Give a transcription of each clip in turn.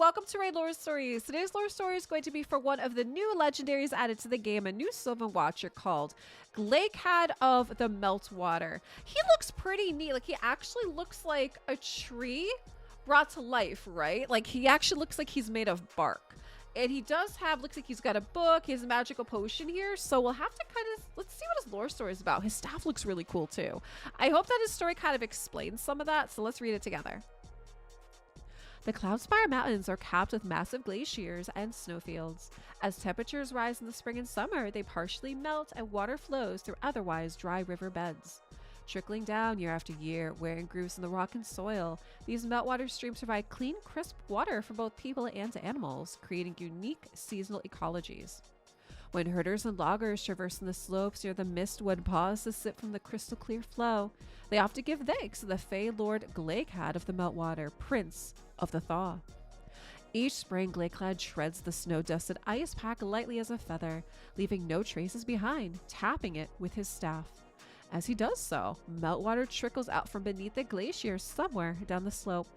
welcome to raidlore Stories. Today's lore story is going to be for one of the new legendaries added to the game, a new Sylvan Watcher called Glaicad of the Meltwater. He looks pretty neat. Like, he actually looks like a tree brought to life, right? Like, he actually looks like he's made of bark. And he does have, looks like he's got a book, he has a magical potion here, so we'll have to kind of, let's see what his lore story is about. His staff looks really cool too. I hope that his story kind of explains some of that, so let's read it together. The Cloudspire Mountains are capped with massive glaciers and snowfields. As temperatures rise in the spring and summer, they partially melt and water flows through otherwise dry river beds. Trickling down year after year, wearing grooves in the rock and soil, these meltwater streams provide clean, crisp water for both people and animals, creating unique seasonal ecologies. When herders and loggers traverse the slopes near the mistwood pause to sip from the crystal clear flow, they often give thanks to the Fey Lord Glaicad of the Meltwater, Prince of the Thaw. Each spring, Glaicad treads the snow-dusted ice pack lightly as a feather, leaving no traces behind, tapping it with his staff. As he does so, meltwater trickles out from beneath the glacier somewhere down the slope.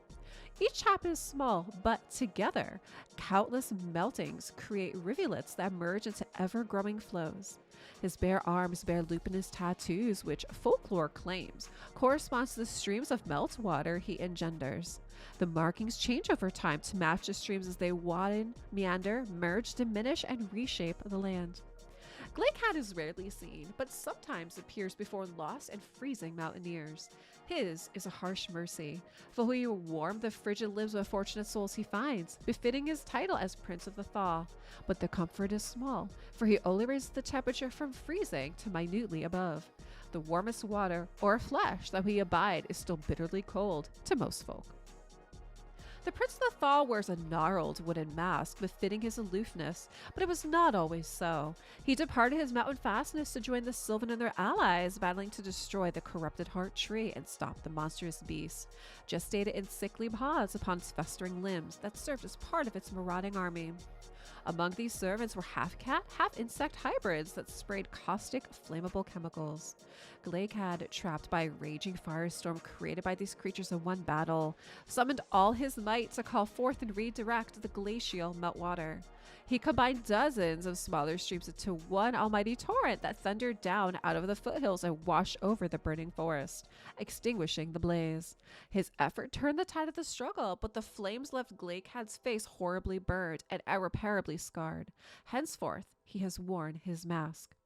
Each tap is small, but together, countless meltings create rivulets that merge into ever-growing flows. His bare arms bear lupinous tattoos, which folklore claims corresponds to the streams of meltwater he engenders. The markings change over time to match the streams as they widen, meander, merge, diminish, and reshape the land. Glaicad is rarely seen, but sometimes appears before lost and freezing mountaineers. His is a harsh mercy, for he will warm the frigid limbs of fortunate souls he finds, befitting his title as Prince of the Thaw. But the comfort is small, for he only raises the temperature from freezing to minutely above. The warmest water or flesh that we abide is still bitterly cold to most folk. The Prince of the Thaw wears a gnarled wooden mask befitting his aloofness, but it was not always so. He departed his mountain fastness to join the Sylvan and their allies, battling to destroy the corrupted heart tree and stop the monstrous beast, gestated in sickly pods upon its festering limbs that served as part of its marauding army. Among these servants were half-cat, half-insect hybrids that sprayed caustic, flammable chemicals. Glaicad, trapped by a raging firestorm created by these creatures in one battle, summoned all his might to call forth and redirect the glacial meltwater. He combined dozens of smaller streams into one almighty torrent that thundered down out of the foothills and washed over the burning forest, extinguishing the blaze. His effort turned the tide of the struggle, but the flames left Glaicad's face horribly burned and irreparably scarred. Henceforth, he has worn his mask.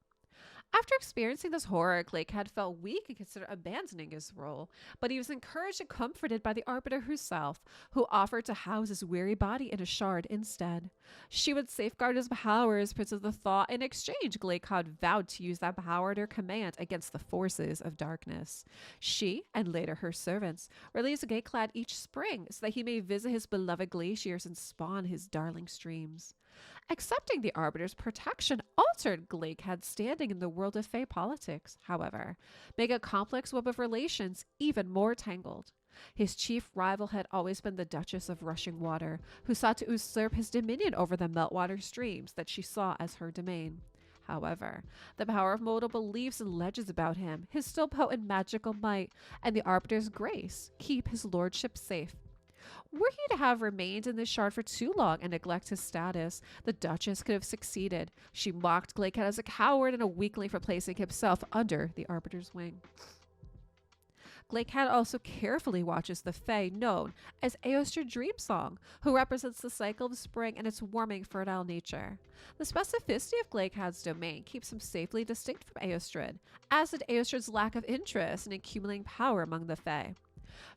After experiencing this horror, Glaicad felt weak and considered abandoning his role, but he was encouraged and comforted by the Arbiter herself, who offered to house his weary body in a shard instead. She would safeguard his power as Prince of the Thaw. In exchange, Glaicad vowed to use that power at her command against the forces of darkness. She, and later her servants, release Glaicad each spring so that he may visit his beloved glaciers and spawn his darling streams. Accepting the Arbiter's protection altered Glaicad's standing in the world of Fey politics, however, making a complex web of relations even more tangled. His chief rival had always been the Duchess of Rushing Water, who sought to usurp his dominion over the meltwater streams that she saw as her domain. However, the power of multiple beliefs and legends about him, his still potent magical might, and the Arbiter's grace keep his lordship safe. Were he to have remained in this shard for too long and neglect his status, the Duchess could have succeeded. She mocked Glaicad as a coward and a weakling for placing himself under the Arbiter's wing. Glaicad also carefully watches the Fae known as Aostra Dreamsong, who represents the cycle of spring and its warming, fertile nature. The specificity of Glaicad's domain keeps him safely distinct from Aostrid, as did Aostra's lack of interest in accumulating power among the Fae.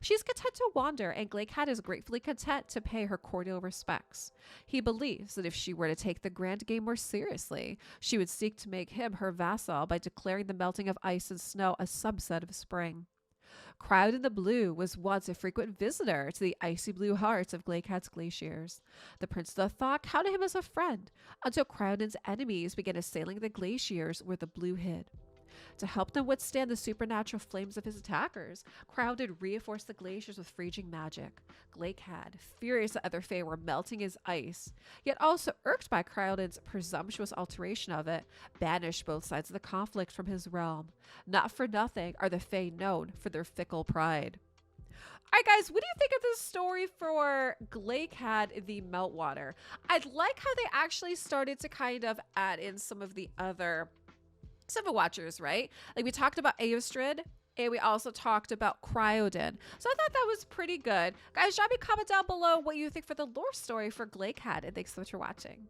She's content to wander, and Glaicad is gratefully content to pay her cordial respects. He believes that if she were to take the grand game more seriously, she would seek to make him her vassal by declaring the melting of ice and snow a subset of spring. Crowd in the Blue was once a frequent visitor to the icy blue hearts of Glaicad's glaciers. The Prince of the Thaw counted him as a friend, until Crowdon's enemies began assailing the glaciers where the blue hid. To help them withstand the supernatural flames of his attackers, Crowdon reinforced the glaciers with freezing magic. Glaicad, furious that other Fae were melting his ice, yet also irked by Crowdon's presumptuous alteration of it, banished both sides of the conflict from his realm. Not for nothing are the Fae known for their fickle pride. All right, guys, what do you think of this story for Glaicad the Meltwater? I like how they actually started to kind of add in some of the other Civil Watchers, right? Like we talked about Aostrid, and we also talked about Cryodin. So I thought that was pretty good. Guys, drop me a comment down below what you think for the lore story for Glaicad, and thanks so much for watching.